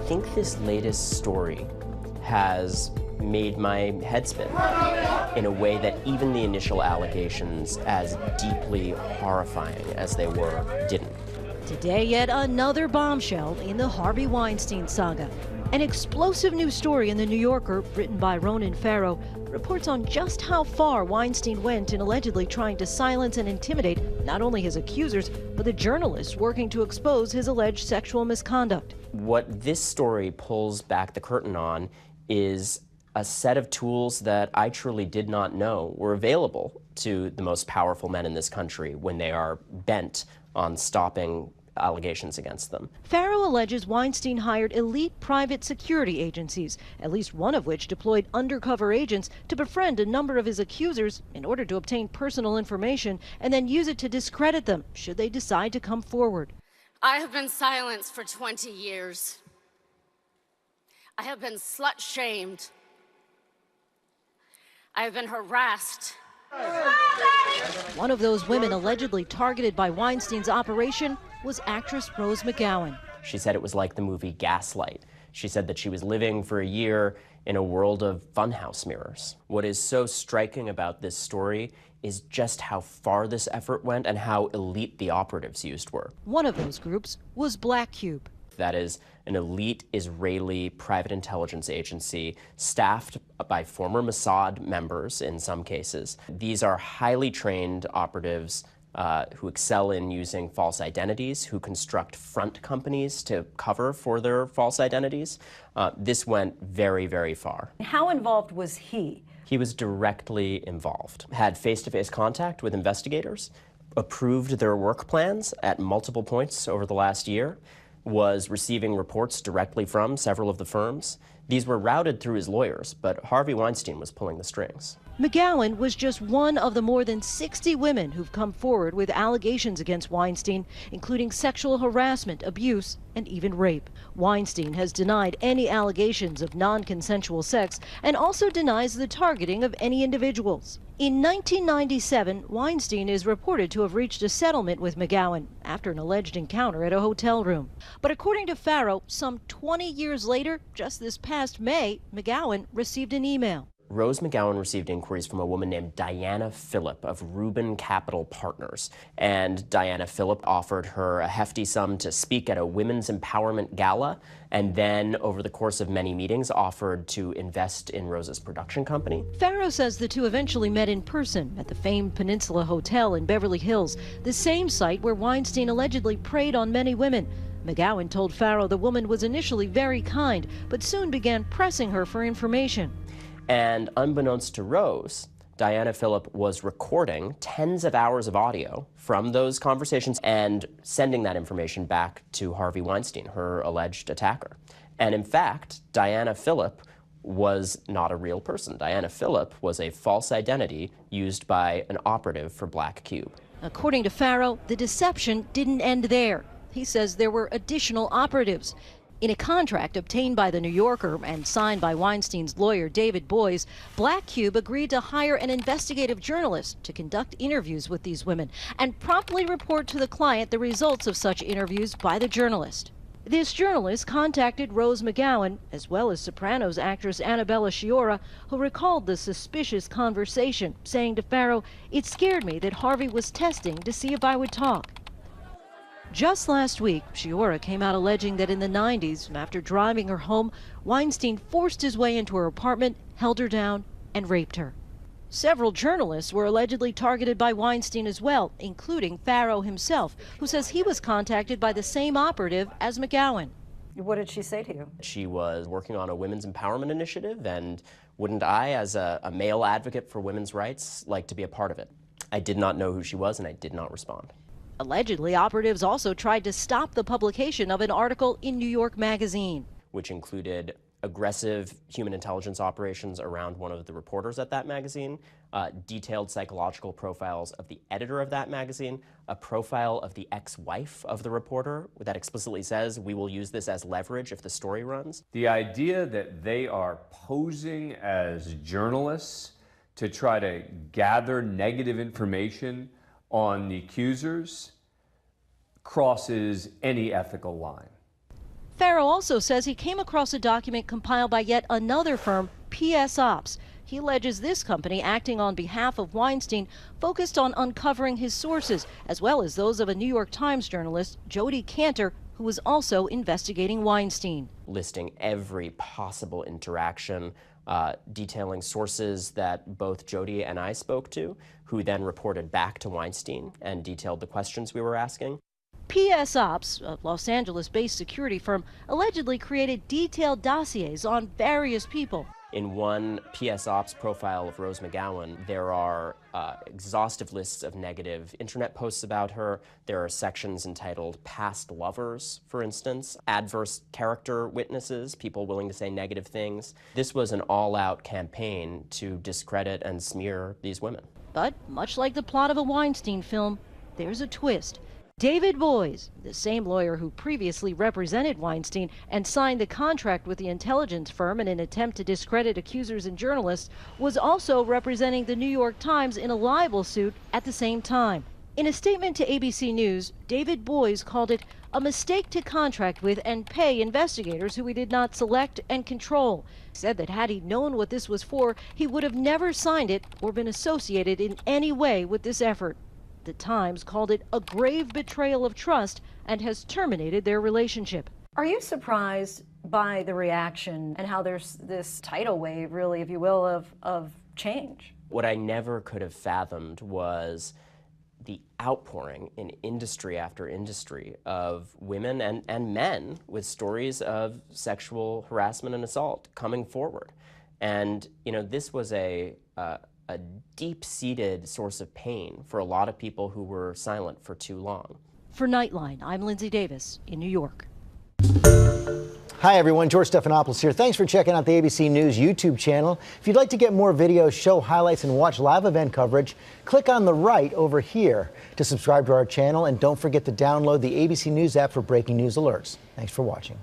think this latest story has made my head spin in a way that even the initial allegations, as deeply horrifying as they were, didn't. Today, yet another bombshell in the Harvey Weinstein saga. An explosive new story in The New Yorker, written by Ronan Farrow, reports on just how far Weinstein went in allegedly trying to silence and intimidate not only his accusers, but the journalists working to expose his alleged sexual misconduct. What this story pulls back the curtain on is a set of tools that I truly did not know were available to the most powerful men in this country when they are bent on stopping allegations against them. Farrow alleges Weinstein hired elite private security agencies, at least one of which deployed undercover agents to befriend a number of his accusers in order to obtain personal information and then use it to discredit them should they decide to come forward. I have been silenced for 20 years. I have been slut-shamed. I have been harassed. One of those women allegedly targeted by Weinstein's operation was actress Rose McGowan. She said it was like the movie Gaslight. She said that she was living for a year in a world of funhouse mirrors. What is so striking about this story is just how far this effort went and how elite the operatives used were. One of those groups was Black Cube. That is an elite Israeli private intelligence agency staffed by former Mossad members in some cases. These are highly trained operatives who excel in using false identities, who construct front companies to cover for their false identities. This went very, very far. How involved was he? He was directly involved, had face-to-face contact with investigators, approved their work plans at multiple points over the last year, was receiving reports directly from several of the firms. These were routed through his lawyers, but Harvey Weinstein was pulling the strings. McGowan was just one of the more than 60 women who've come forward with allegations against Weinstein, including sexual harassment, abuse, and even rape. Weinstein has denied any allegations of non-consensual sex and also denies the targeting of any individuals. In 1997, Weinstein is reported to have reached a settlement with McGowan after an alleged encounter at a hotel room. But according to Farrow, some 20 years later, just this past May, McGowan received an email. Rose McGowan received inquiries from a woman named Diana Phillip of Rubin Capital Partners. And Diana Phillip offered her a hefty sum to speak at a women's empowerment gala, and then over the course of many meetings offered to invest in Rose's production company. Farrow says the two eventually met in person at the famed Peninsula Hotel in Beverly Hills, the same site where Weinstein allegedly preyed on many women. McGowan told Farrow the woman was initially very kind, but soon began pressing her for information. And unbeknownst to Rose, Diana Phillip was recording tens of hours of audio from those conversations and sending that information back to Harvey Weinstein, her alleged attacker. And in fact, Diana Phillip was not a real person. Diana Phillip was a false identity used by an operative for Black Cube. According to Farrow, the deception didn't end there. He says there were additional operatives. In a contract obtained by The New Yorker and signed by Weinstein's lawyer David Boies, Black Cube agreed to hire an investigative journalist to conduct interviews with these women and promptly report to the client the results of such interviews by the journalist. This journalist contacted Rose McGowan, as well as Sopranos actress Annabella Sciorra, who recalled the suspicious conversation, saying to Farrow, "It scared me that Harvey was testing to see if I would talk." Just last week, Sciorra came out alleging that in the 90s, after driving her home, Weinstein forced his way into her apartment, held her down, and raped her. Several journalists were allegedly targeted by Weinstein as well, including Farrow himself, who says he was contacted by the same operative as McGowan. What did she say to you? She was working on a women's empowerment initiative, and wouldn't I, as a male advocate for women's rights, like to be a part of it? I did not know who she was, and I did not respond. Allegedly, operatives also tried to stop the publication of an article in New York Magazine, which included aggressive human intelligence operations around one of the reporters at that magazine, detailed psychological profiles of the editor of that magazine, a profile of the ex-wife of the reporter that explicitly says, "We will use this as leverage if the story runs." The idea that they are posing as journalists to try to gather negative information on the accusers crosses any ethical line. Farrow also says he came across a document compiled by yet another firm, PS Ops. He alleges this company, acting on behalf of Weinstein, focused on uncovering his sources, as well as those of a New York Times journalist, Jodi Kantor, who was also investigating Weinstein. Listing every possible interaction, detailing sources that both Jodi and I spoke to, who then reported back to Weinstein and detailed the questions we were asking. PS Ops, a Los Angeles-based security firm, allegedly created detailed dossiers on various people. In one PS Ops profile of Rose McGowan, there are exhaustive lists of negative internet posts about her. There are sections entitled Past Lovers, for instance, adverse character witnesses, people willing to say negative things. This was an all-out campaign to discredit and smear these women. But much like the plot of a Weinstein film, there's a twist. David Boies, the same lawyer who previously represented Weinstein and signed the contract with the intelligence firm in an attempt to discredit accusers and journalists, was also representing the New York Times in a libel suit at the same time. In a statement to ABC News, David Boies called it a mistake to contract with and pay investigators who he did not select and control. He said that had he known what this was for, he would have never signed it or been associated in any way with this effort. The Times called it a grave betrayal of trust and has terminated their relationship. Are you surprised by the reaction and how there's this tidal wave, really, if you will, of change? What I never could have fathomed was the outpouring in industry after industry of women and men with stories of sexual harassment and assault coming forward. And, you know, this was a deep-seated source of pain for a lot of people who were silent for too long. For Nightline, I'm Lindsay Davis in New York. Hi everyone, George Stephanopoulos here. Thanks for checking out the ABC News YouTube channel. If you'd like to get more videos, show highlights, and watch live event coverage, click on the right over here to subscribe to our channel, and don't forget to download the ABC News app for breaking news alerts. Thanks for watching.